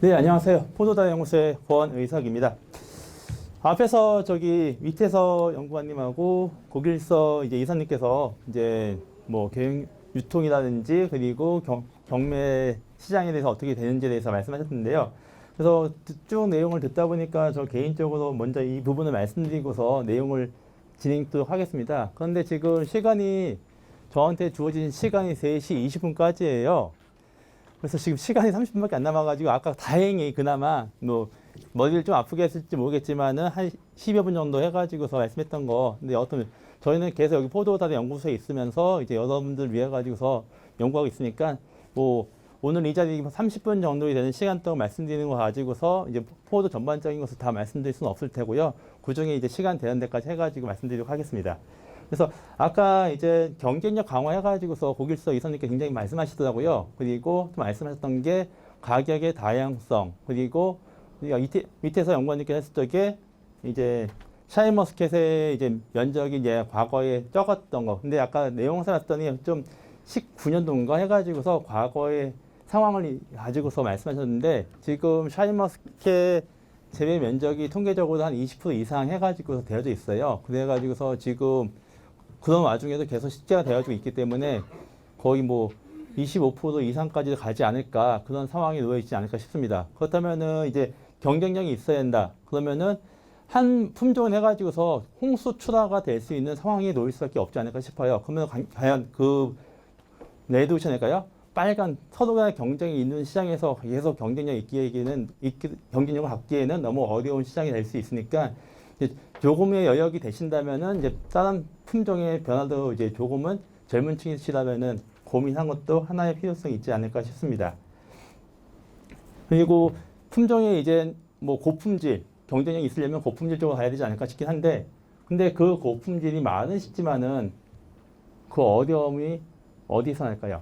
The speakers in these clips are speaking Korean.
네, 안녕하세요. 포도다 연구소의 권의석입니다. 앞에서 밑에서 연구관님하고 고길서 이제 이사님께서 이제 뭐 경영 유통이라든지 그리고 경매 시장에 대해서 어떻게 되는지에 대해서 말씀하셨는데요. 그래서 쭉 내용을 듣다 보니까 저 개인적으로 먼저 이 부분을 말씀드리고서 내용을 진행하도록 하겠습니다. 그런데 지금 저한테 주어진 시간이 3시 20분까지예요. 그래서 지금 시간이 30분밖에 안 남아가지고 아까 다행히 그나마 뭐 머리를 좀 아프게 했을지 모르겠지만은 한 10여 분 정도 해가지고서 말씀했던 거. 근데 저희는 계속 여기 포도다대 연구소에 있으면서 이제 여러분들 위해 가지고서 연구하고 있으니까 뭐 오늘 이 자리 30분 정도 되는 시간 동안 말씀드리는 거 가지고서 이제 포도 전반적인 것을 다 말씀드릴 수는 없을 테고요. 그 중에 이제 시간 되는 데까지 해가지고 말씀드리도록 하겠습니다. 그래서 아까 이제 경쟁력 강화해가지고서 고길서 이사님께 굉장히 말씀하시더라고요. 그리고 또 말씀하셨던 게 가격의 다양성, 그리고 밑에서 연구원님께서 했을 적에 이제 샤인머스켓의 이제 면적이 이제 과거에 적었던 거. 근데 아까 내용을 봤더니 좀 19년도인가 해가지고서 과거의 상황을 가지고서 말씀하셨는데 지금 샤인머스켓 재배 면적이 통계적으로 한 20% 이상 해가지고서 되어져 있어요. 그래가지고서 지금 그런 와중에도 계속 식재가 되어지고 있기 때문에 거의 뭐 25% 이상까지 가지 않을까 그런 상황이 놓여 있지 않을까 싶습니다. 그렇다면은 이제 경쟁력이 있어야 된다. 그러면은 한 품종을 해가지고서 홍수출하가 될 수 있는 상황이 놓일 수밖에 없지 않을까 싶어요. 그러면 과연 레드오션일까요? 빨간 서로 간의 경쟁이 있는 시장에서 계속 경쟁력을 갖기에는 너무 어려운 시장이 될 수 있으니까 조금의 여력이 되신다면은 이제 다른 품종의 변화도 이제 조금은 젊은 층이시라면은 고민한 것도 하나의 필요성이 있지 않을까 싶습니다. 그리고 품종이 이제 뭐 고품질, 경쟁력이 있으려면 고품질 쪽으로 가야 되지 않을까 싶긴 한데, 근데 그 고품질이 많으시지만은 그 어려움이 어디서 날까요?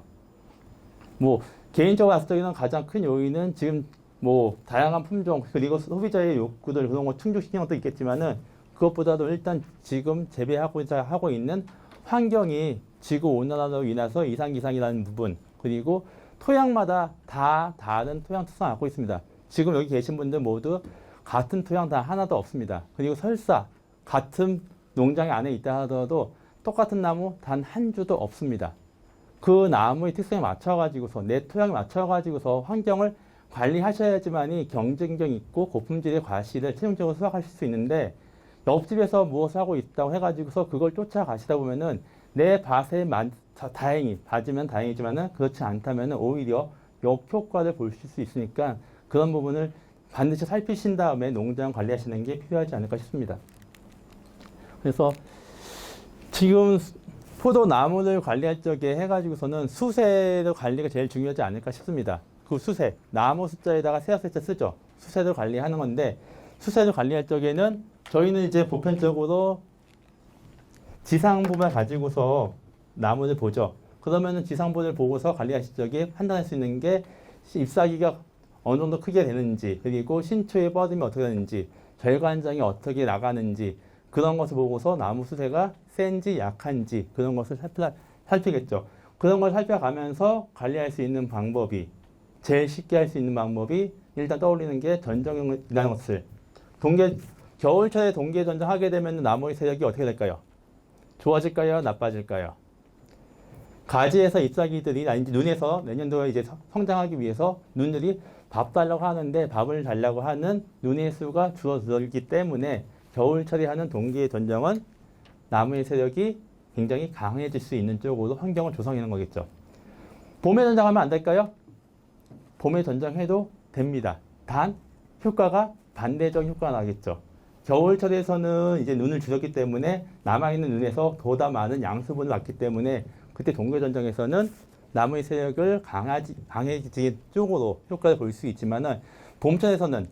뭐 개인적으로 봤을 때는 가장 큰 요인은 지금 뭐 다양한 품종 그리고 소비자의 욕구들 그런 거 충족시키는 것도 있겠지만은 그것보다도 일단 지금 재배하고자 하고 있는 환경이 지구 온난화로 인해서 이상기상이라는 부분, 그리고 토양마다 다 다른 토양 특성을 갖고 있습니다. 지금 여기 계신 분들 모두 같은 토양 다 하나도 없습니다. 그리고 설사 같은 농장 안에 있다 하더라도 똑같은 나무 단 한 주도 없습니다. 그 나무의 특성에 맞춰가지고서 내 토양에 맞춰가지고서 환경을 관리하셔야지만이 경쟁력 있고 고품질의 과실을 최종적으로 수확하실 수 있는데, 옆집에서 무엇을 하고 있다고 해가지고서 그걸 쫓아가시다 보면은 내 밭에 다행히 맞으면 다행이지만은 그렇지 않다면은 오히려 역효과를 보실 수 있으니까 그런 부분을 반드시 살피신 다음에 농장 관리하시는 게 필요하지 않을까 싶습니다. 그래서 지금 포도나무를 관리할 적에 해가지고서는 수세의 관리가 제일 중요하지 않을까 싶습니다. 그 수세, 나무 숫자에다가 세어 숫자 쓰죠. 수세를 관리하는 건데, 수세를 관리할 적에는 저희는 이제 보편적으로 지상부만 가지고서 나무를 보죠. 그러면은 지상부를 보고서 관리하실 적에 판단할 수 있는 게 잎사귀가 어느 정도 크게 되는지, 그리고 신초의 뻗음이 어떻게 되는지, 절관장이 어떻게 나가는지, 그런 것을 보고서 나무 수세가 센지 약한지 그런 것을 살피겠죠. 그런 걸 살펴가면서 관리할 수 있는 방법이, 제일 쉽게 할 수 있는 방법이 일단 떠올리는 게 전정이라는 것을, 겨울철에 동계 전정하게 되면 나무의 세력이 어떻게 될까요? 좋아질까요? 나빠질까요? 가지에서 잎사귀들이 눈에서 내년도에 이제 성장하기 위해서 눈들이 밥 달라고 하는데 밥을 달라고 하는 눈의 수가 줄어들기 때문에 겨울철에 하는 동계 전정은 나무의 세력이 굉장히 강해질 수 있는 쪽으로 환경을 조성하는 거겠죠. 봄에 전정하면 안 될까요? 봄에 전정해도 됩니다. 단 효과가 반대적 효과가 나겠죠. 겨울철에서는 이제 눈을 줄였기 때문에 남아있는 눈에서 보다 많은 양수분을 받기 때문에 그때 동계 전정에서는 나무의 세력을 강해지는 쪽으로 효과를 볼 수 있지만은, 봄철에서는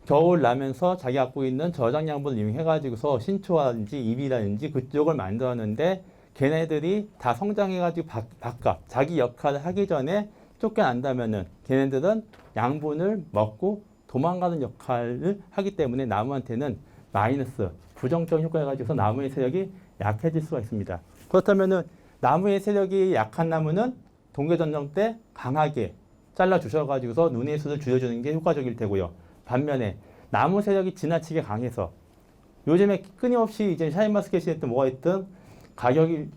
겨울 나면서 자기 갖고 있는 저장양분을 이용해가지고서 신초라든지 잎이라든지 그쪽을 만들었는데 걔네들이 다 성장해가지고 바깥 자기 역할을 하기 전에 쫓겨난다면은 걔네들은 양분을 먹고 도망가는 역할을 하기 때문에 나무한테는 마이너스, 부정적 효과가 가지고서 나무의 세력이 약해질 수가 있습니다. 그렇다면은 나무의 세력이 약한 나무는 동계전정 때 강하게 잘라 주셔가지고서 눈의 수를 줄여주는 게 효과적일 테고요. 반면에 나무 세력이 지나치게 강해서 요즘에 끊임없이 이제 샤인머스켓이 했든 뭐가 있든 가격이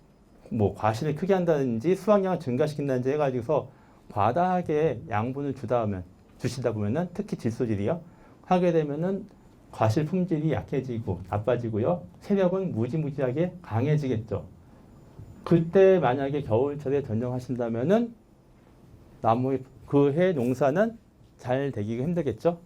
뭐 과실을 크게 한다든지 수확량을 증가시킨다든지 해가지고서 과다하게 양분을 주시다 보면은 특히 질소질이요 하게 되면은 과실 품질이 약해지고 나빠지고요. 세력은 무지무지하게 강해지겠죠. 그때 만약에 겨울철에 전정하신다면은 나무의 그 해 농사는 잘 되기가 힘들겠죠.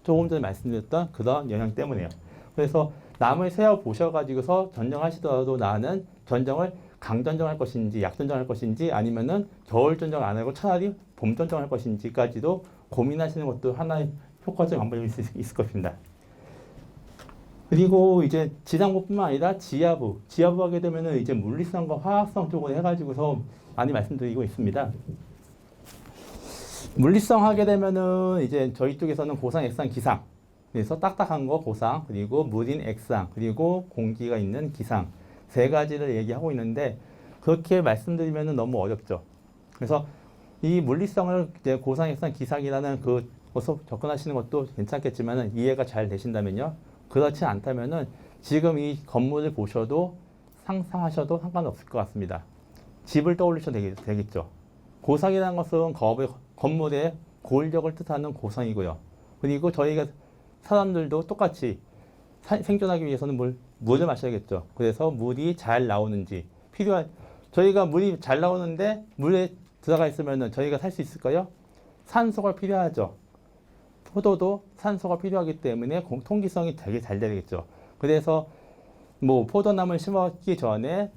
조금 전에 말씀드렸던 그런 영향 때문에요. 그래서 나무의 세력 보셔가지고서 전정하시더라도 나는 전정을 강전정할 것인지 약전정할 것인지 아니면은 겨울 전정 안 하고 차라리 봄 전정할 것인지까지도 고민하시는 것도 하나의 효과적 방법일 수 있을 것입니다. 그리고 이제 지상부뿐만 아니라 지하부 하게 되면은 이제 물리성과 화학성 쪽으로 해가지고서 많이 말씀드리고 있습니다. 물리성 하게 되면은 이제 저희 쪽에서는 고상, 액상, 기상. 그래서 딱딱한 거 고상, 그리고 물인 액상, 그리고 공기가 있는 기상. 세 가지를 얘기하고 있는데 그렇게 말씀드리면은 너무 어렵죠. 그래서 이 물리성을 이제 고상, 액상, 기상이라는 그것으로 접근하시는 것도 괜찮겠지만은 이해가 잘 되신다면요. 그렇지 않다면은 지금 이 건물을 보셔도 상상하셔도 상관없을 것 같습니다. 집을 떠올리셔도 되겠죠. 고상이라는 것은 건물의 고울력을 뜻하는 고상이고요. 그리고 저희가 사람들도 똑같이 생존하기 위해서는 물을 마셔야겠죠. 그래서 물이 잘 나오는지 저희가 물이 잘 나오는데 물에 들어가 있으면 저희가 살 수 있을까요? 산소가 필요하죠. 포도도 산소가 필요하기 때문에 통기성이 되게 잘 되겠죠. 그래서 뭐 포도나무를 심었기 전에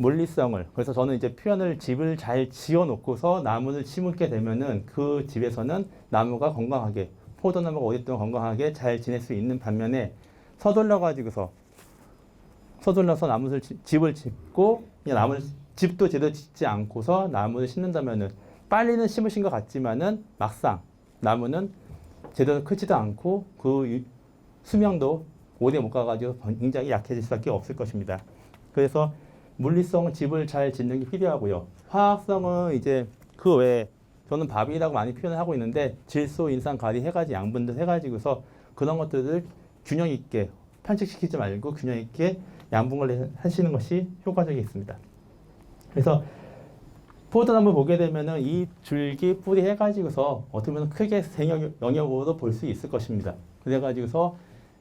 물리성을 그래서 저는 이제 표현을 집을 잘 지어 놓고서 나무를 심게 되면은 그 집에서는 나무가 건강하게 포도나무가 오랫동안 건강하게 잘 지낼 수 있는 반면에 서둘러서 집을 짓고 그냥 집도 제대로 짓지 않고서 나무를 심는다면은 빨리는 심으신 것 같지만은 막상 나무는 제대로 크지도 않고 그 수명도 오래 못 가가지고 굉장히 약해질 수밖에 없을 것입니다. 그래서 물리성은 집을 잘 짓는 게 필요하고요. 화학성은 이제 그 외에 저는 밥이라고 많이 표현을 하고 있는데 질소, 인산, 가리 해가지고 양분들 해가지고서 그런 것들을 균형 있게 편식시키지 말고 균형 있게 양분을 하시는 것이 효과적이겠습니다. 그래서 포도나무 보게 되면은 이 줄기, 뿌리 해가지고서 어떻게 보면 크게 영역으로 볼 수 있을 것입니다. 그래가지고서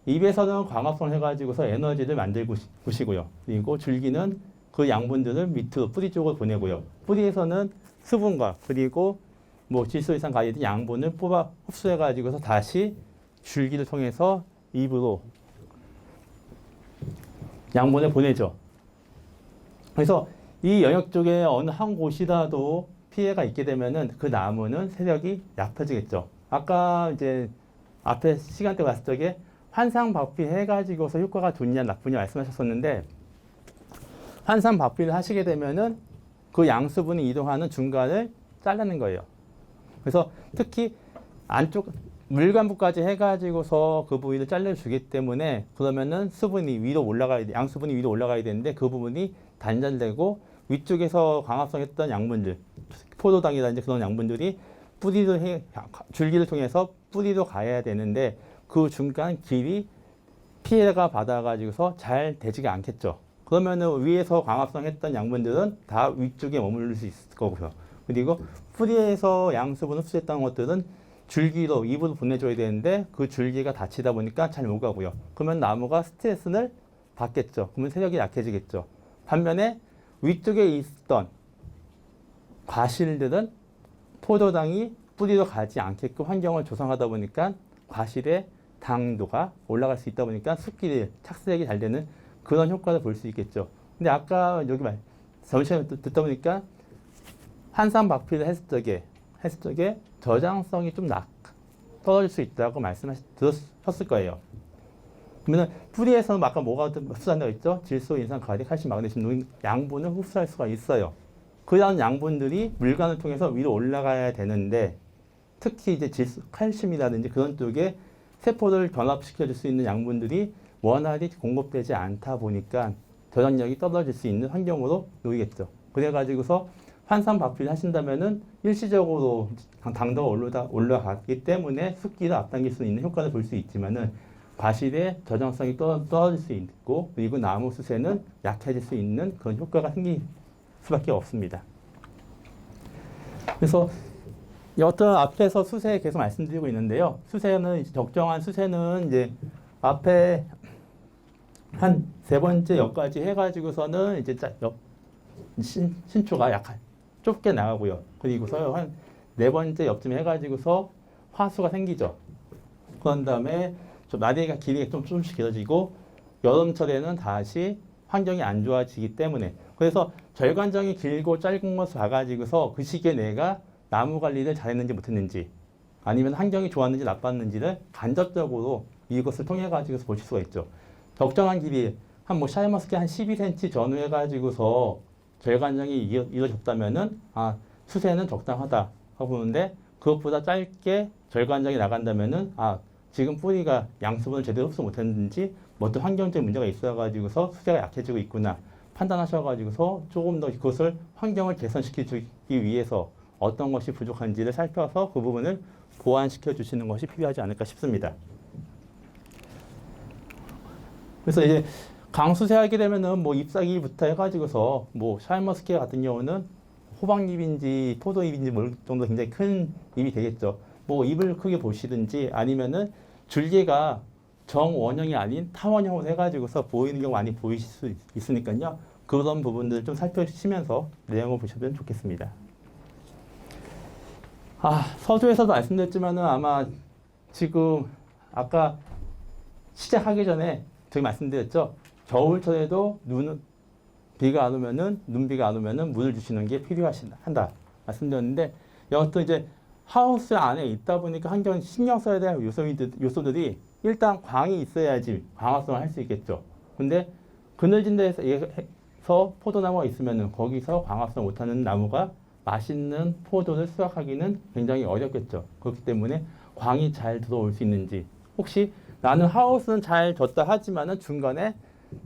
잎에서는 광합성을 해가지고서 에너지를 만들고 보시고요. 그리고 줄기는 그 양분들을 밑으로 뿌리 쪽으로 보내고요. 뿌리에서는 수분과 그리고 뭐 질소 이상 가리 양분을 뽑아 흡수해가지고서 다시 줄기를 통해서 잎으로 양분을 보내죠. 그래서 이 영역 쪽에 어느 한 곳이라도 피해가 있게 되면은 그 나무는 세력이 약해지겠죠. 아까 이제 앞에 시간대 봤을 적에 환상박피 해가지고서 효과가 좋냐 나쁘냐 말씀하셨었는데 환상박피를 하시게 되면은 그 양수분이 이동하는 중간을 자르는 거예요. 그래서 특히 안쪽 물관부까지 해가지고서 그 부위를 잘라주기 때문에 그러면은 양수분이 위로 올라가야 되는데 그 부분이 단절되고 위쪽에서 광합성 했던 양분들, 포도당이라든지 그런 양분들이 줄기를 통해서 뿌리로 가야 되는데 그 중간 길이 피해가 받아가지고서 잘 되지가 않겠죠. 그러면은 위에서 광합성 했던 양분들은 다 위쪽에 머무를 수 있을 거고요. 그리고 뿌리에서 양수분 흡수했던 것들은 줄기로 입으로 보내줘야 되는데 그 줄기가 다치다 보니까 잘 못 가고요. 그러면 나무가 스트레스를 받겠죠. 그러면 세력이 약해지겠죠. 반면에 위쪽에 있던 과실들은 포도당이 뿌리로 가지 않게끔 환경을 조성하다 보니까 과실의 당도가 올라갈 수 있다 보니까 숲길이 착색이 잘 되는 그런 효과를 볼 수 있겠죠. 근데 아까 여기 잠시만 듣다 보니까 환상박피를 했을 적에 저장성이 좀 떨어질 수 있다고 들으셨을 거예요. 그러면 뿌리에서는 아까 뭐가 흡수한다고 했죠? 질소, 인산, 가리, 칼슘, 마그네슘, 양분을 흡수할 수가 있어요. 그런 양분들이 물관을 통해서 위로 올라가야 되는데 특히 이제 질소, 칼슘이라든지 그런 쪽에 세포를 변화시켜줄 수 있는 양분들이 원활히 공급되지 않다 보니까 저장력이 떨어질 수 있는 환경으로 놓이겠죠. 그래가지고서 환산 박피를 하신다면은 일시적으로 당도가 올라가기 때문에 습기를 앞당길 수 있는 효과를 볼 수 있지만은 과실의 저장성이 떨어질 수 있고 그리고 나무 수세는 약해질 수 있는 그런 효과가 생길 수밖에 없습니다. 그래서 어떤 앞에서 수세 계속 말씀드리고 있는데요. 수세는 적정한 수세는 이제 앞에 한 세 번째 역까지 해가지고서는 이제 신초가 약간 좁게 나가고요. 그리고서 한 네 번째 옆쯤 해가지고서 화수가 생기죠. 그런 다음에 좀 나대가 길이가 조금씩 길어지고 여름철에는 다시 환경이 안 좋아지기 때문에 그래서 절간장이 길고 짧은 것을 봐가지고서 그 시기에 내가 나무 관리를 잘했는지 못했는지 아니면 환경이 좋았는지 나빴는지를 간접적으로 이것을 통해 가지고 보실 수가 있죠. 적정한 길이 한 뭐 샤인머스켓 한 12cm 전후 해가지고서 절간장이 이루어졌다면은 수세는 적당하다 하고 보는데 그것보다 짧게 절간장이 나간다면은 지금 뿌리가 양수분을 제대로 흡수 못했는지 뭐 어떤 환경적인 문제가 있어가지고서 수세가 약해지고 있구나 판단하셔가지고서 조금 더 그것을 환경을 개선시키기 위해서 어떤 것이 부족한지를 살펴서 그 부분을 보완시켜 주시는 것이 필요하지 않을까 싶습니다. 그래서 이제 강수세하게 되면은 뭐 잎사귀부터 해가지고서 뭐 샤인머스켓 같은 경우는 호박잎인지 포도잎인지 모를 정도 굉장히 큰 잎이 되겠죠. 뭐 잎을 크게 보시든지 아니면은 줄기가 정원형이 아닌 타원형으로 해가지고서 보이는 경우 많이 보이실 수 있으니까요. 그런 부분들을 좀 살펴주시면서 내용을 보시면 좋겠습니다. 서두에서도 말씀드렸지만은 아마 지금 아까 시작하기 전에 저희 말씀드렸죠. 겨울철에도 비가 안 오면은 눈비가 안 오면은 물을 주시는 게 필요한다 말씀드렸는데 여하튼 이제 하우스 안에 있다 보니까 환경 신경 써야 될 요소들이 일단 광이 있어야지 광합성을 할 수 있겠죠. 근데 그늘진 데서 포도나무가 있으면은 거기서 광합성 못하는 나무가 맛있는 포도를 수확하기는 굉장히 어렵겠죠. 그렇기 때문에 광이 잘 들어올 수 있는지 혹시 나는 하우스는 잘 졌다 하지만은 중간에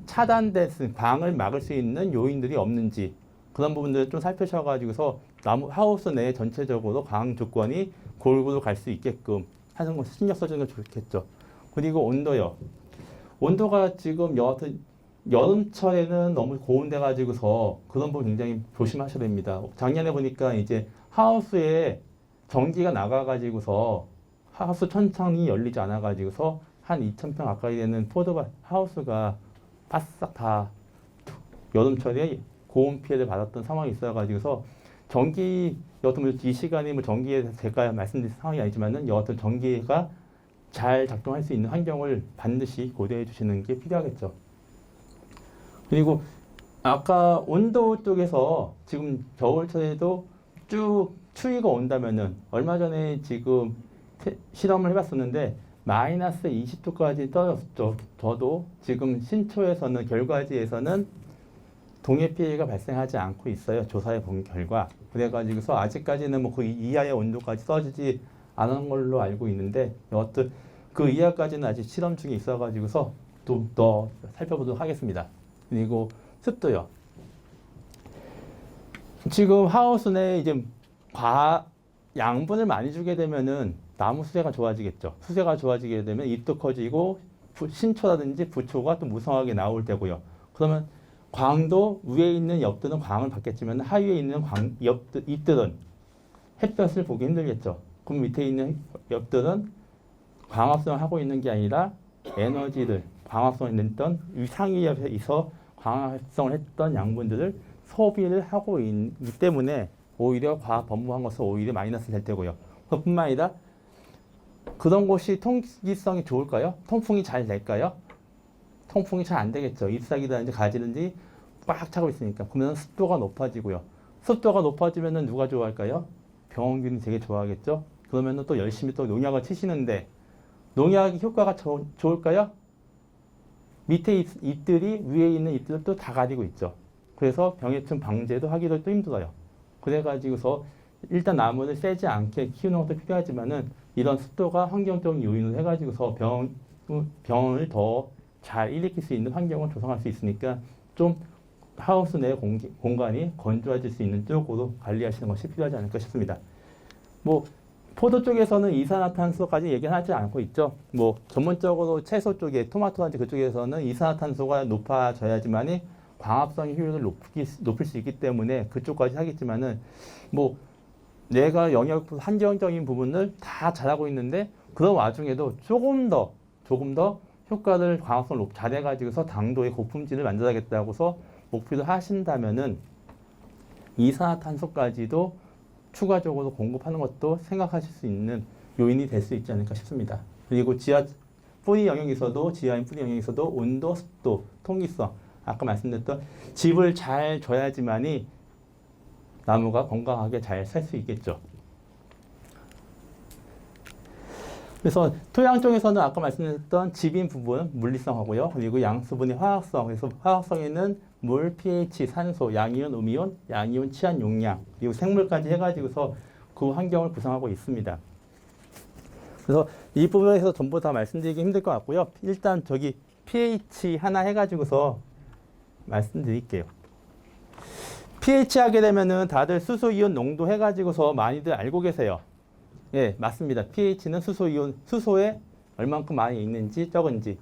차단된 광을 막을 수 있는 요인들이 없는지 그런 부분들을 좀 살펴셔가지고서 나무 하우스 내에 전체적으로 광 조건이 골고루 갈 수 있게끔 하는 것을 신경 써주는 게 좋겠죠. 그리고 온도요. 온도가 지금 여름철에는 너무 고온돼 가지고서 그런 부분 굉장히 조심하셔야 됩니다. 작년에 보니까 이제 하우스에 전기가 나가 가지고서 하우스 천창이 열리지 않아 가지고서 한 2,000평 가까이 되는 포도 하우스가 바싹 다 여름철에 고온 피해를 받았던 상황이 있어 가지고서 여하튼 이 시간이 뭐 전기에 제가 말씀드린 상황이 아니지만은 여하튼 전기가 잘 작동할 수 있는 환경을 반드시 고려해 주시는 게 필요하겠죠. 그리고 아까 온도 쪽에서 지금 겨울철에도 쭉 추위가 온다면은 얼마 전에 지금 실험을 해봤었는데 마이너스 20도까지 떨어졌죠. 저도 지금 신초에서는 결과지에서는 동해 피해가 발생하지 않고 있어요. 조사해 본 결과. 그래가지고서 아직까지는 뭐 그 이하의 온도까지 떨어지지 않은 걸로 알고 있는데 여하튼 그 이하까지는 아직 실험 중에 있어가지고서 또 더 살펴보도록 하겠습니다. 그리고 습도요. 지금 하우스 내에 이제 양분을 많이 주게 되면은 나무 수세가 좋아지겠죠. 수세가 좋아지게 되면 잎도 커지고 신초라든지 부초가 또 무성하게 나올 때고요. 그러면 광도 위에 있는 엽들은 광을 받겠지만 하위에 있는 잎들은 햇볕을 보기 힘들겠죠. 그럼 밑에 있는 엽들은 광합성을 하고 있는 게 아니라 에너지를 광합성을 냈던 상위엽에서 광합성을 했던 양분들을 소비를 하고 있기 때문에 오히려 과학 범무한 것은 오히려 마이너스 될 때고요. 그뿐만 아니라 그런 곳이 통기성이 좋을까요? 통풍이 잘 될까요? 통풍이 잘 안 되겠죠. 잎사귀라든지 가지든지 꽉 차고 있으니까. 그러면 습도가 높아지고요. 습도가 높아지면 누가 좋아할까요? 병원균이 되게 좋아하겠죠. 그러면 또 열심히 또 농약을 치시는데 농약이 효과가 좋을까요? 밑에 잎들이 위에 있는 잎들을 또 다 가리고 있죠. 그래서 병해충 방제도 하기도 또 힘들어요. 그래가지고서 일단 나무를 세지 않게 키우는 것도 필요하지만은 이런 습도가 환경적인 요인을 해가지고서 병을 더 잘 일으킬 수 있는 환경을 조성할 수 있으니까 좀 하우스 내 공간이 건조해질 수 있는 쪽으로 관리하시는 것이 필요하지 않을까 싶습니다. 뭐 포도 쪽에서는 이산화탄소까지 얘기는 하지 않고 있죠. 뭐 전문적으로 채소 쪽에 토마토라든지 그쪽에서는 이산화탄소가 높아져야지만이 광합성 효율을 높일 수 있기 때문에 그쪽까지 하겠지만은 뭐 내가 영역 한정적인 부분을 다 잘하고 있는데 그런 와중에도 조금 더 효과를 광합성을 잘해가지고서 당도의 고품질을 만들어야겠다고서 목표를 하신다면은 이산화탄소까지도 추가적으로 공급하는 것도 생각하실 수 있는 요인이 될 수 있지 않을까 싶습니다. 그리고 뿌리 영역에서도 지하인 뿌리 영역에서도 온도, 습도, 통기성 아까 말씀드렸던 집을 잘 줘야지만이 나무가 건강하게 잘 살 수 있겠죠. 그래서 토양 쪽에서는 아까 말씀드렸던 집인 부분 물리성하고요. 그리고 양수분의 화학성. 그래서 화학성에는 물, pH, 산소, 양이온, 음이온, 양이온, 치안, 용량 그리고 생물까지 해가지고서 그 환경을 구성하고 있습니다. 그래서 이 부분에서 전부 다 말씀드리기 힘들 것 같고요. 일단 저기 pH 하나 해가지고서 말씀드릴게요. pH 하게 되면은 다들 수소이온 농도 해가지고서 많이들 알고 계세요. 예, 맞습니다. pH는 수소이온, 수소에 얼만큼 많이 있는지 적은지.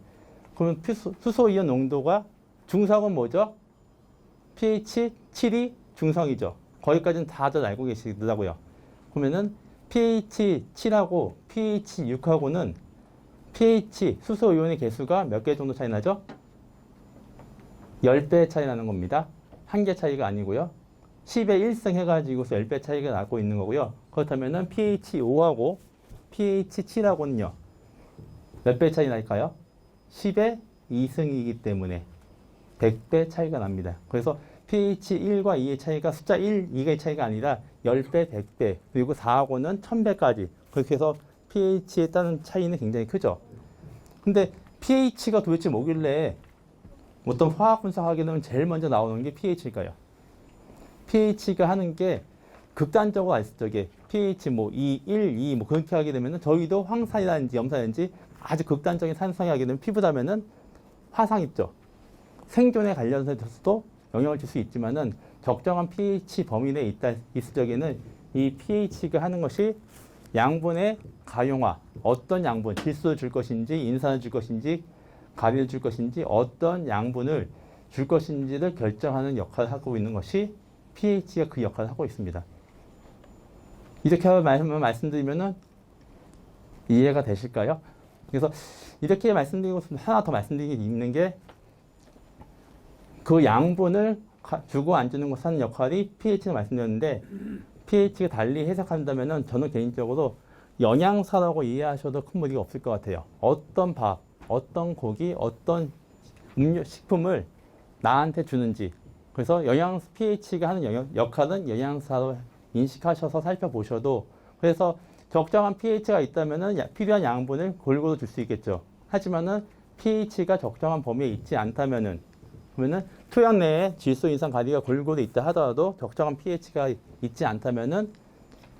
그러면 수소이온 농도가 중성은 뭐죠? pH 7이 중성이죠. 거기까지는 다들 알고 계시더라고요. 그러면은 pH 7하고 pH 6하고는 pH 수소이온의 개수가 몇 개 정도 차이 나죠? 10배 차이 나는 겁니다. 한 개 차이가 아니고요. 10의 1승 해가지고서 10배 차이가 나고 있는 거고요. 그렇다면은 pH 5하고 pH 7하고는요. 몇 배 차이 날까요? 10의 2승이기 때문에 100배 차이가 납니다. 그래서 pH 1과 2의 차이가 숫자 1, 2의 차이가 아니라 10배, 100배, 그리고 4하고는 1000배까지. 그렇게 해서 pH에 따른 차이는 굉장히 크죠. 근데 pH가 도대체 뭐길래 어떤 화학 분석하게 되면 제일 먼저 나오는 게 pH일까요? pH가 하는 게 극단적으로 알수적에 pH 뭐 2, 1, 2 뭐 그렇게 하게 되면은 저희도 황산이라든지 염산이라든지 아주 극단적인 산성이 하게 되면 피부라면은 화상 입죠. 생존에 관련해서도 영향을 줄 수 있지만은 적정한 pH 범위 내에 있을 적에는 이 pH가 하는 것이 양분의 가용화, 어떤 양분, 질소를 줄 것인지 인산을 줄 것인지 가리를 줄 것인지 어떤 양분을 줄 것인지를 결정하는 역할을 하고 있는 것이 pH가 그 역할을 하고 있습니다. 이렇게 말씀드리면은 이해가 되실까요? 그래서 이렇게 말씀드리고 하나 더 말씀드리는 게 있는 게 그 양분을 주고 안 주는 것 하는 역할이 pH를 말씀드렸는데 pH가 달리 해석한다면은 저는 개인적으로 영양사라고 이해하셔도 큰 무리가 없을 것 같아요. 어떤 밥, 어떤 고기, 어떤 음료, 식품을 나한테 주는지. 그래서 pH가 하는 역할은 영양사로 인식하셔서 살펴보셔도 그래서 적정한 pH가 있다면은 필요한 양분을 골고루 줄 수 있겠죠. 하지만은 pH가 적정한 범위에 있지 않다면은 그러면은 토양 내에 질소, 인산, 가리가 골고루 있다 하더라도 적정한 pH가 있지 않다면은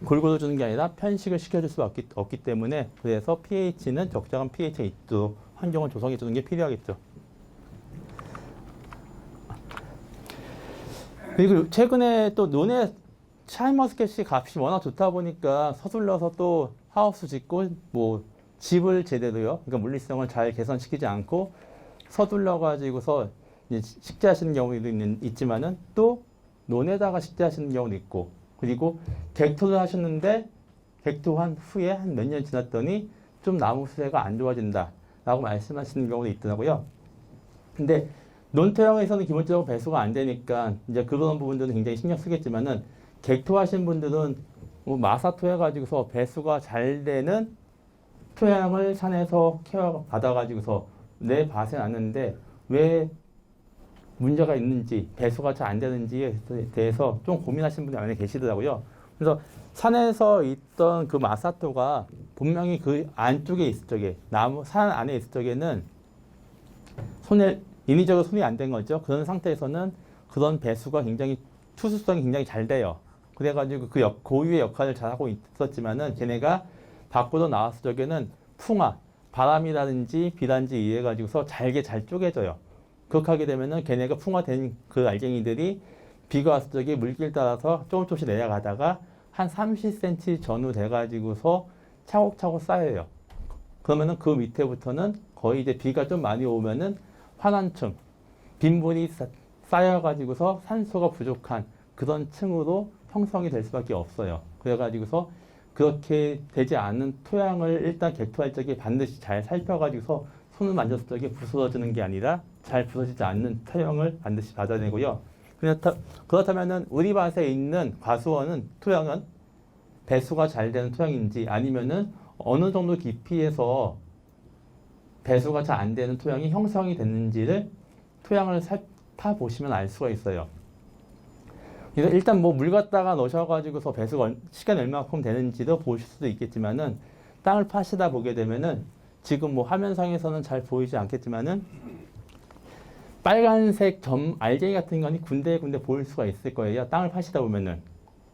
골고루 주는 게 아니라 편식을 시켜줄 수 없기 때문에 그래서 pH는 적정한 pH가 있도록 환경을 조성해 주는 게 필요하겠죠. 그리고 최근에 또 논의 샤인머스켓이 값이 워낙 좋다 보니까 서둘러서 또 하우스 짓고 뭐 집을 제대로요. 그러니까 물리성을 잘 개선시키지 않고 서둘러 가지고서 식재하시는 경우도 있지만은 또 논에다가 식재하시는 경우도 있고 그리고 객토를 하셨는데 객토한 후에 한 몇 년 지났더니 좀 나무 수세가 안 좋아진다 라고 말씀하시는 경우도 있더라고요. 근데 논토양에서는 기본적으로 배수가 안 되니까 이제 그런 부분들은 굉장히 신경 쓰겠지만은 객토하신 분들은 뭐 마사토 해가지고서 배수가 잘 되는 토양을 산에서 케어 받아가지고서 내 밭에 놨는데 왜 문제가 있는지 배수가 잘 안 되는지에 대해서 좀 고민하시는 분이 많이 계시더라고요. 그래서 산에서 있던 그 마사토가 분명히 그 안쪽에 있을 적에 나무 산 안에 있을 적에는 인위적으로 손이 안 된 거죠. 그런 상태에서는 그런 배수가 굉장히 투수성이 굉장히 잘 돼요. 그래가지고 그 고유의 역할을 잘 하고 있었지만은 걔네가 밖으로 나왔을 적에는 풍화, 바람이라든지 비단지 이래 가지고서 잘게 잘 쪼개져요. 그렇게 하게 되면은 걔네가 풍화된 그 알갱이들이 비가 왔을 적에 물길 따라서 조금씩 내려가다가 한 30cm 전후 돼가지고서 차곡차곡 쌓여요. 그러면은 그 밑에부터는 거의 이제 비가 좀 많이 오면은 환원층, 빈물이 쌓여가지고서 산소가 부족한 그런 층으로 형성이 될 수밖에 없어요. 그래가지고서 그렇게 되지 않은 토양을 일단 개토할 적에 반드시 잘 살펴가지고서 손을 만졌을 적에 부스러지는 게 아니라 잘 부서지지 않는 토양을 반드시 받아내고요. 그렇다면은 우리 밭에 있는 과수원은 토양은 배수가 잘 되는 토양인지 아니면은 어느 정도 깊이에서 배수가 잘 안 되는 토양이 형성이 됐는지를 토양을 살펴보시면 알 수가 있어요. 그래서 일단 뭐 물 갖다가 넣으셔가지고서 배수가 시간이 얼마큼 되는지도 보실 수도 있겠지만은 땅을 파시다 보게 되면은 지금 뭐 화면상에서는 잘 보이지 않겠지만은 빨간색 점 알갱이 같은 거니 군데군데 보일 수가 있을 거예요. 땅을 파시다 보면은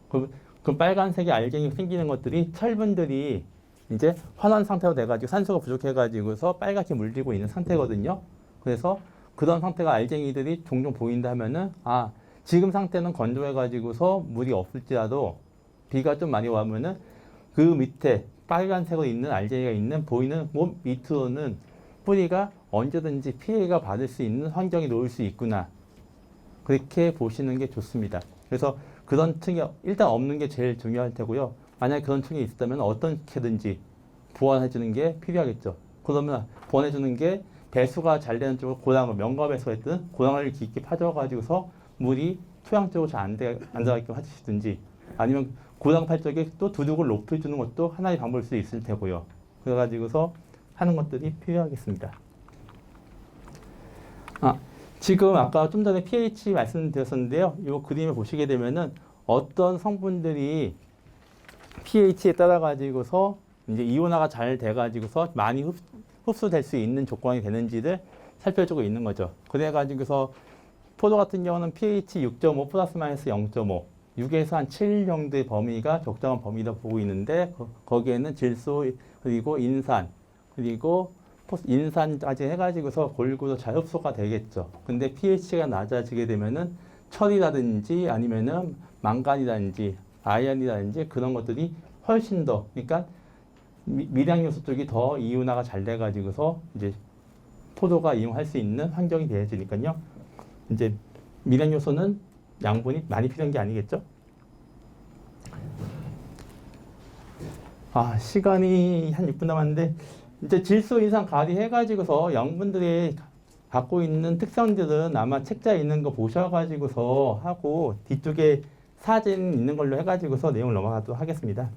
그 빨간색의 알갱이 생기는 것들이 철분들이 이제 환원 상태로 돼가지고 산소가 부족해가지고서 빨갛게 물들고 있는 상태거든요. 그래서 그런 상태가 알갱이들이 종종 보인다 하면은 아 지금 상태는 건조해가지고서 물이 없을지라도 비가 좀 많이 오면은 그 밑에 빨간색으로 있는 알갱이가 있는 보이는 몸 밑으로는 뿌리가 언제든지 피해가 받을 수 있는 환경이 놓일 수 있구나. 그렇게 보시는 게 좋습니다. 그래서 그런 층이 일단 없는 게 제일 중요할 테고요. 만약에 그런 층이 있다면 어떻게든지 보완해 주는 게 필요하겠죠. 그러면 보완해 주는 게 배수가 잘 되는 쪽으로 고랑을 명과 배수했든 고랑을 깊게 파줘가지고서 물이 토양 쪽으로 잘 안 들어가게끔 해주시든지 아니면 고랑 팔 쪽에 또 두둑을 높여주는 것도 하나의 방법일 수 있을 테고요. 그래가지고서 하는 것들이 필요하겠습니다. 지금 아까 좀 전에 pH 말씀드렸었는데요. 이 그림을 보시게 되면은 어떤 성분들이 pH에 따라 가지고서 이제 이온화가 잘 돼 가지고서 많이 흡수될 수 있는 조건이 되는지를 살펴주고 있는 거죠. 그래 가지고서 포도 같은 경우는 pH 6.5 플러스 마이너스 0.5 6에서 한 7 정도의 범위가 적정한 범위라고 보고 있는데 거기에는 질소 그리고 인산 그리고 인산까지 해가지고서 골고루 잘 흡수가 되겠죠. 근데 pH가 낮아지게 되면은 철이라든지 아니면은 망간이라든지 아연이라든지 그런 것들이 훨씬 더 그러니까 미량 요소 쪽이 더 이온화가 잘 돼가지고서 이제 포도가 이용할 수 있는 환경이 되어지니까요. 이제 미량 요소는 양분이 많이 필요한 게 아니겠죠? 시간이 한 6분 남았는데 이제 질소, 인산, 가리 해가지고서 영분들이 갖고 있는 특성들은 아마 책자에 있는 거 보셔가지고서 하고 뒤쪽에 사진 있는 걸로 해가지고서 내용을 넘어가도록 하겠습니다.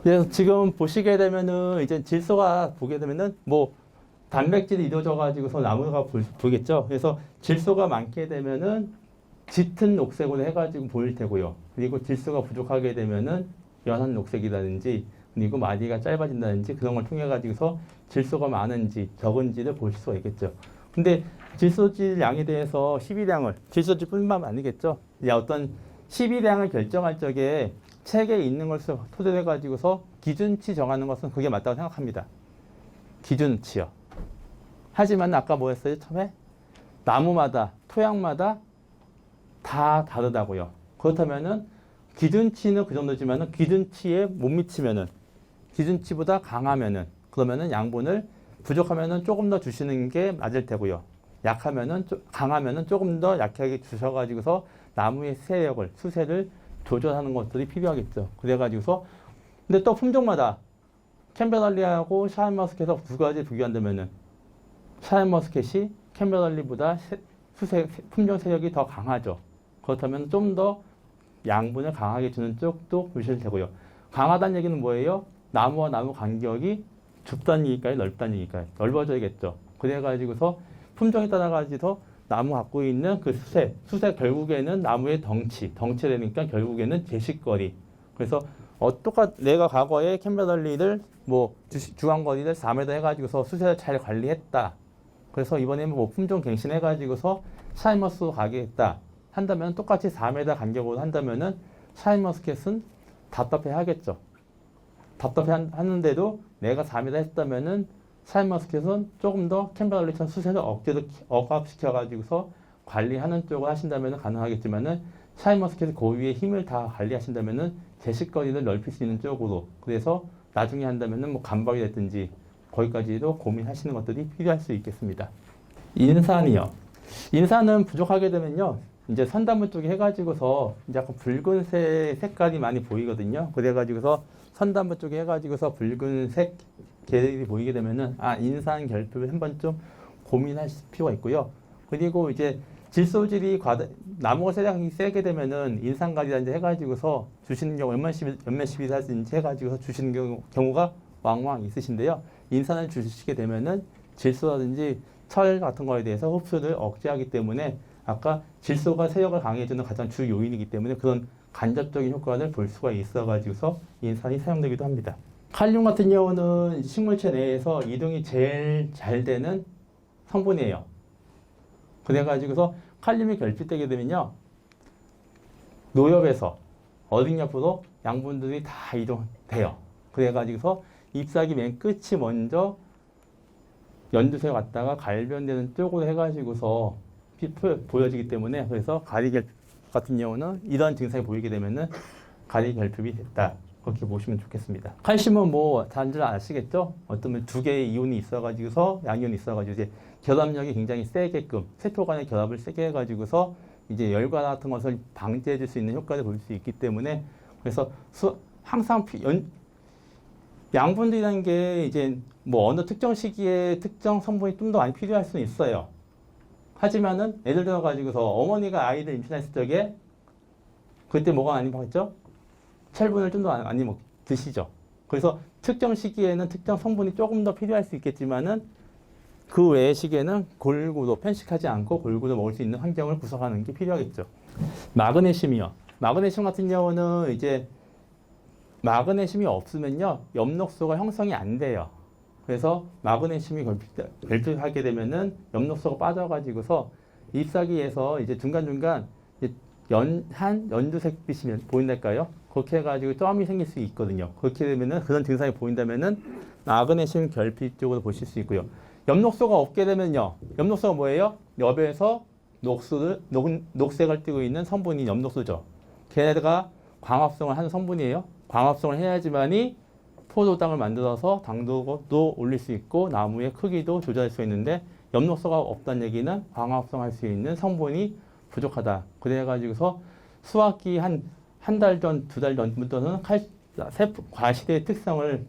그래서 지금 보시게 되면은 이제 질소가 보게 되면은 뭐 단백질이 이루어져가지고서 나무가 보이겠죠. 그래서 질소가 많게 되면은 짙은 녹색으로 해가지고 보일 테고요. 그리고 질소가 부족하게 되면은 연한 녹색이라든지 그리고 마디가 짧아진다든지 그런 걸 통해 가지고서 질소가 많은지 적은지를 볼 수가 있겠죠. 근데 질소질 양에 대해서 12량을 질소질뿐만 아니겠죠. 어떤 12량을 결정할 적에 책에 있는 것을 토대로 해 가지고서 기준치 정하는 것은 그게 맞다고 생각합니다. 기준치요. 하지만 아까 뭐였어요? 처음에 나무마다 토양마다 다 다르다고요. 그렇다면은 기준치는 그 정도지만은 기준치에 못 미치면은 기준치보다 강하면은 그러면은 양분을 부족하면은 조금 더 주시는 게 맞을 테고요. 약하면은 강하면은 조금 더 약하게 주셔가지고서 나무의 세력을 수세를 조절하는 것들이 필요하겠죠. 그래가지고서 근데 또 품종마다 캔베럴리하고 샤인머스켓에서 두 가지 비교한다면은 샤인머스켓이 캔베럴리보다 수세 품종 세력이 더 강하죠. 그렇다면 좀 더 양분을 강하게 주는 쪽도 보셔도 되고요. 강하다는 얘기는 뭐예요? 나무와 나무 간격이 좁다는 얘기일까요? 넓다는 얘기일까요? 넓어져야겠죠. 그래가지고서 품종에 따라 가지고 나무 갖고 있는 그 수세 결국에는 나무의 덩치라니까 결국에는 제식거리. 그래서 내가 과거에 캔베럴리를 뭐 주황거리를 4m 해가지고서 수세를 잘 관리했다. 그래서 이번에는 뭐 품종 갱신해가지고서 샤인머스로 가겠다. 한다면 똑같이 4m 간격으로 한다면은 샤인머스켓은 답답해 하겠죠. 답답해 하는데도 내가 4m 했다면은 샤인머스켓은 조금 더 캠버럴리처럼 수세를 억제로 억압시켜가지고서 관리하는 쪽을 하신다면 가능하겠지만은 샤인머스켓의 고유의 힘을 다 관리하신다면은 제식거리를 넓힐 수 있는 쪽으로 그래서 나중에 한다면은 뭐 감박이 됐든지 거기까지도 고민하시는 것들이 필요할 수 있겠습니다. 인산이요. 인산은 부족하게 되면요. 이제 선단무 쪽에 해가지고서 이제 약간 붉은색 색깔이 많이 보이거든요. 그래가지고서 선단무 쪽에 해가지고서 붉은색 계열이 보이게 되면은 인산 결핍을 한번 좀 고민하실 필요가 있고요. 그리고 이제 질소질이 나무가 세량이 세게 되면은 인산가리라든지 해가지고서 주시는 경우 몇몇십이라든지 해가지고서 주시는 경우가 왕왕 있으신데요. 인산을 주시게 되면은 질소라든지 철 같은 거에 대해서 흡수를 억제하기 때문에 아까 질소가 세력을 강해주는 가장 주 요인이기 때문에 그런 간접적인 효과를 볼 수가 있어가지고서 인산이 사용되기도 합니다. 칼륨 같은 경우는 식물체 내에서 이동이 제일 잘 되는 성분이에요. 그래가지고서 칼륨이 결핍되게 되면요. 노엽에서 어딘 옆으로 양분들이 다 이동돼요. 그래가지고서 잎사귀 맨 끝이 먼저 연두색 왔다가 갈변되는 쪽으로 해가지고서 보여지기 때문에 그래서 가리결핍 같은 경우는 이런 증상이 보이게 되면은 가리결핍이 됐다. 그렇게 보시면 좋겠습니다. 칼슘은 뭐 다들 아시겠죠? 어떤 두 개의 이온이 있어가지고서 양이온이 있어가지고 이제 결합력이 굉장히 세게끔 세포 간의 결합을 세게 해가지고서 이제 열과 같은 것을 방지해줄 수 있는 효과를 볼 수 있기 때문에 그래서 항상 양분들이라는 게 이제 뭐 어느 특정 시기에 특정 성분이 좀 더 많이 필요할 수는 있어요. 하지만은 예를 들어 가지고서 어머니가 아이를 임신했을 적에 그때 뭐가 많이 먹었죠? 철분을 좀 더 많이 드시죠. 그래서 특정 시기에는 특정 성분이 조금 더 필요할 수 있겠지만은 그 외의 시기에는 골고루 편식하지 않고 골고루 먹을 수 있는 환경을 구성하는 게 필요하겠죠. 마그네슘이요. 마그네슘 같은 경우는 이제 마그네슘이 없으면요 엽록소가 형성이 안 돼요. 그래서 마그네슘이 결핍하게 되면은 엽록소가 빠져가지고서 잎사귀에서 이제 중간중간 연두색 빛이 보인달까요? 그렇게 해가지고 점이 생길 수 있거든요. 그렇게 되면은 그런 증상이 보인다면은 마그네슘 결핍 쪽으로 보실 수 있고요. 엽록소가 없게 되면요. 엽록소가 뭐예요? 엽에서 녹색을 띠고 있는 성분이 엽록소죠. 걔네가 광합성을 하는 성분이에요. 광합성을 해야지만이 포도당을 만들어서 당도도 올릴 수 있고 나무의 크기도 조절할 수 있는데 엽록소가 없다는 얘기는 광합성할 수 있는 성분이 부족하다. 그래가지고서 수확기 한 달 전, 두 달 전부터는 과실의 특성을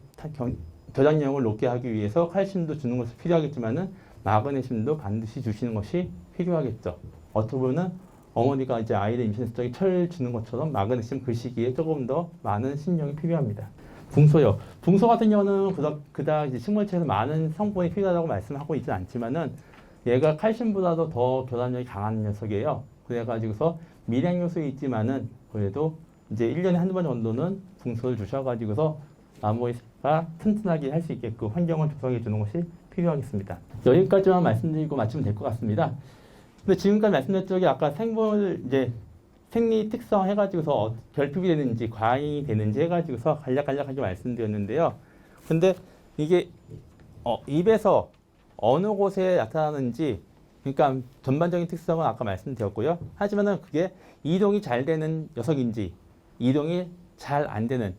저장력을 높게 하기 위해서 칼슘도 주는 것이 필요하겠지만은 마그네슘도 반드시 주시는 것이 필요하겠죠. 어떻게 보면은 어머니가 이제 아이를 임신했을 때 철 주는 것처럼 마그네슘 그 시기에 조금 더 많은 신경이 필요합니다. 붕소요. 붕소 같은 경우는 그닥 이제 식물체에서 많은 성분이 필요하다고 말씀하고 있지는 않지만은 얘가 칼슘보다도 더 결합력이 강한 녀석이에요. 그래가지고서 미량 요소에 있지만은 그래도 이제 1년에 한두 번 정도는 붕소를 주셔가지고서 나무가 튼튼하게 할 수 있게끔 환경을 조성해 주는 것이 필요하겠습니다. 여기까지만 말씀드리고 마치면 될 것 같습니다. 근데 지금까지 말씀드린 쪽에 아까 생리 특성 해가지고서 결핍이 되는지 과잉이 되는지 해가지고서 간략하게 말씀드렸는데요. 근데 이게 잎에서 어느 곳에 나타나는지 그러니까 전반적인 특성은 아까 말씀드렸고요. 하지만은 그게 이동이 잘 되는 녀석인지 이동이 잘 안 되는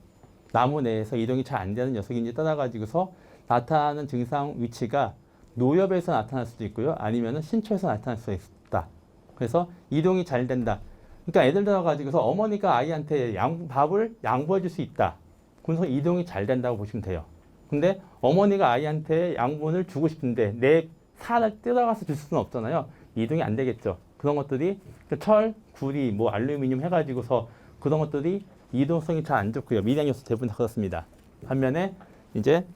나무 내에서 이동이 잘 안 되는 녀석인지 따라 가지고서 나타나는 증상 위치가 노엽에서 나타날 수도 있고요. 아니면은 신초에서 나타날 수도 있다. 그래서 이동이 잘 된다. 그러니까 애들 들어 가지고서 어머니가 아이한테 밥을 양보해 줄 수 있다. 그래서 이동이 잘 된다고 보시면 돼요. 근데 어머니가 아이한테 양분을 주고 싶은데 내 살을 뜯어가서 줄 수는 없잖아요. 이동이 안 되겠죠. 그런 것들이 철, 구리, 뭐 알루미늄 해가지고서 그런 것들이 이동성이 잘 안 좋고요. 미량 요소 대부분 다 그렇습니다. 반면에 이제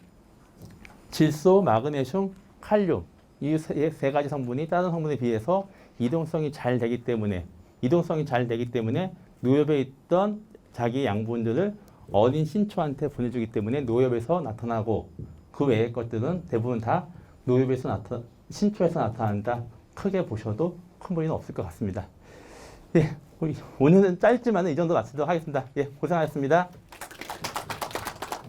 질소, 마그네슘, 칼륨 이 세 가지 성분이 다른 성분에 비해서 이동성이 잘 되기 때문에 노엽에 있던 자기 양분들을 어린 신초한테 보내주기 때문에 노엽에서 나타나고 그 외의 것들은 대부분 다 신초에서 나타난다. 크게 보셔도 큰 무리는 없을 것 같습니다. 예, 오늘은 짧지만 이 정도 마치도록 하겠습니다. 예, 고생하셨습니다.